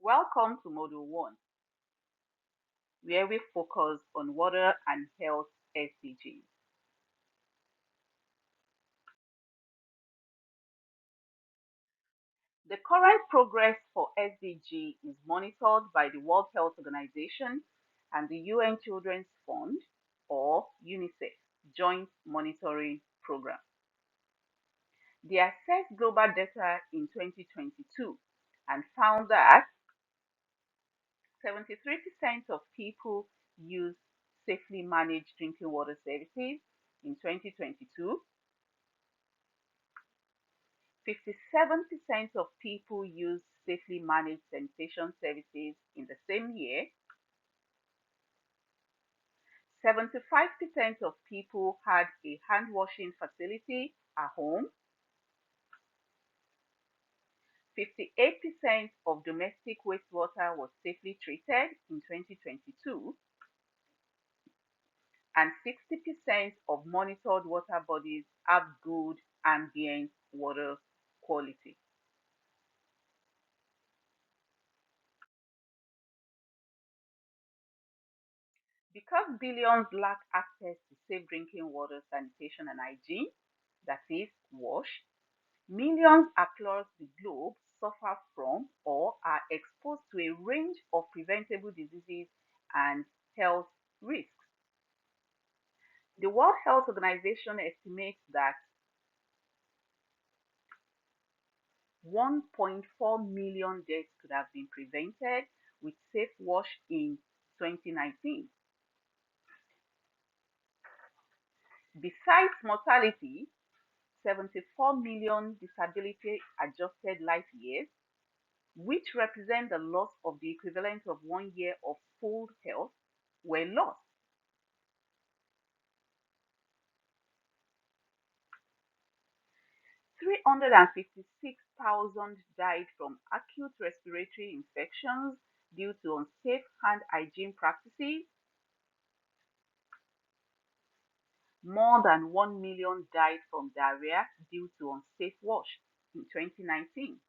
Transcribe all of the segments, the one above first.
Welcome to Module 1, where we focus on water and health SDGs. The current progress for SDG is monitored by the World Health Organization and the UN Children's Fund, or UNICEF, Joint Monitoring Program. They assessed global data in 2022 and found that 73% of people use safely managed drinking water services in 2022. 57% of people use safely managed sanitation services in the same year. 75% of people had a hand washing facility at home. 58% of domestic wastewater was safely treated in 2022. And 60% of monitored water bodies have good ambient water quality. Because billions lack access to safe drinking water, sanitation, and hygiene, that is, WASH, millions across the globe suffer from or are exposed to a range of preventable diseases and health risks. The World Health Organization estimates that 1.4 million deaths could have been prevented with safe wash in 2019. Besides mortality, 74 million disability adjusted life years, which represent the loss of the equivalent of 1 year of full health, were lost. 356,000 died from acute respiratory infections due to unsafe hand hygiene practices. More than 1 million died from diarrhea due to unsafe wash in 2019.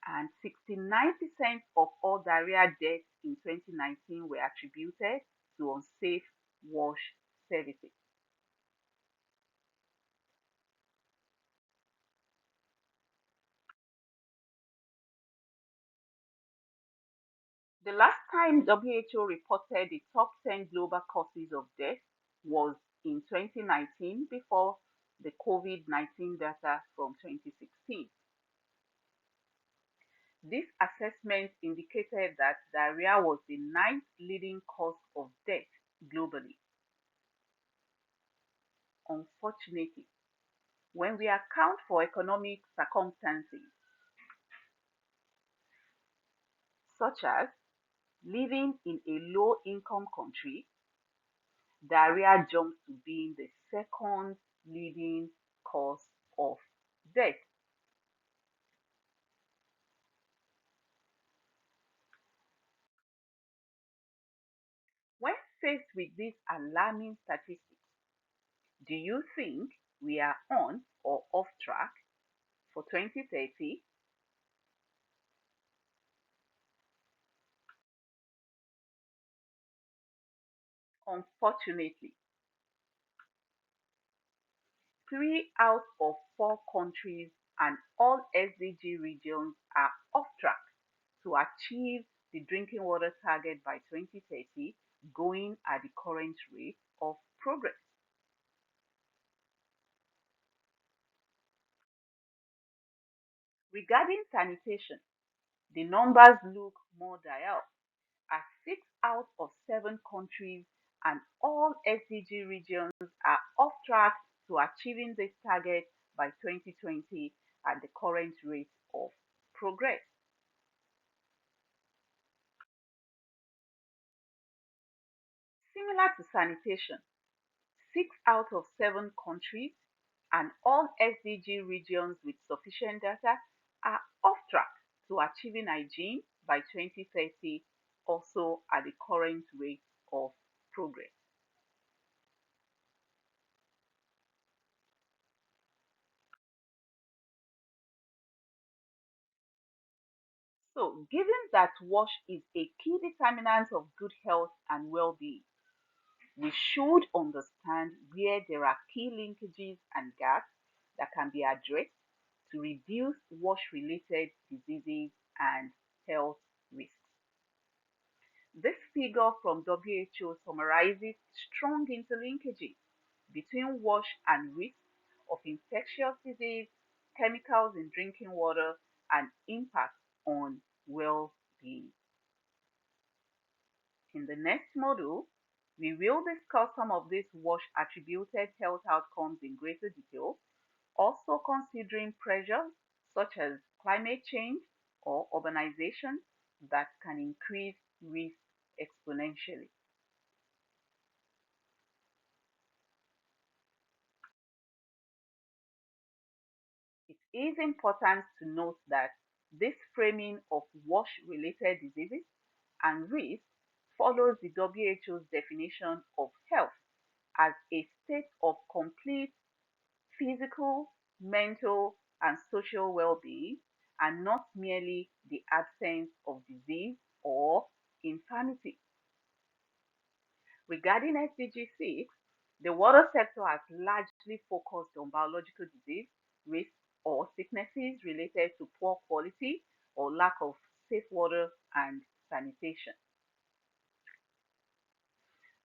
And 69% of all diarrhea deaths in 2019 were attributed to unsafe wash services. The last time WHO reported the top 10 global causes of death was in 2019 before the COVID-19 data from 2016. This assessment indicated that diarrhea was the ninth leading cause of death globally. Unfortunately, when we account for economic circumstances, such as living in a low-income country, diarrhea jumps to being the second leading cause of death. When faced with these alarming statistics, do you think we are on or off track for 2030? Unfortunately, 3 out of 4 countries and all SDG regions are off track to achieve the drinking water target by 2030, going at the current rate of progress. Regarding sanitation, the numbers look more dire, as 6 out of 7 countries and all SDG regions are off track to achieving this target by 2020 at the current rate of progress. Similar to sanitation, 6 out of 7 countries and all SDG regions with sufficient data are off track to achieving hygiene by 2030, also at the current rate of progress. So, given that wash is a key determinant of good health and well-being, we should understand where there are key linkages and gaps that can be addressed to reduce wash-related diseases and health risks. This figure from WHO summarizes strong interlinkages between wash and risk of infectious disease, chemicals in drinking water, and impact on well-being. In the next module, we will discuss some of these wash attributed health outcomes in greater detail, also considering pressures such as climate change or urbanization that can increase risk exponentially. It is important to note that this framing of wash-related diseases and risk follows the WHO's definition of health as a state of complete physical, mental, and social well-being, and not merely the absence of disease or infirmity. Regarding SDG 6, the water sector has largely focused on biological disease, risk, or sicknesses related to poor quality or lack of safe water and sanitation.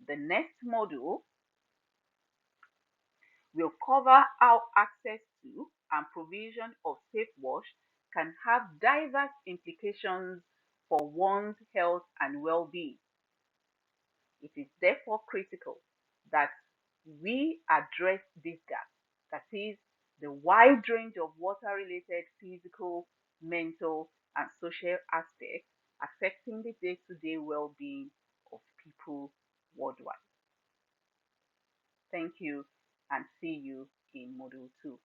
The next module will cover how access to and provision of safe wash can have diverse implications for one's health and well-being. It is therefore critical that we address this gap, that is, the wide range of water-related physical, mental, and social aspects affecting the day-to-day well-being of people worldwide. Thank you and see you in Module 2.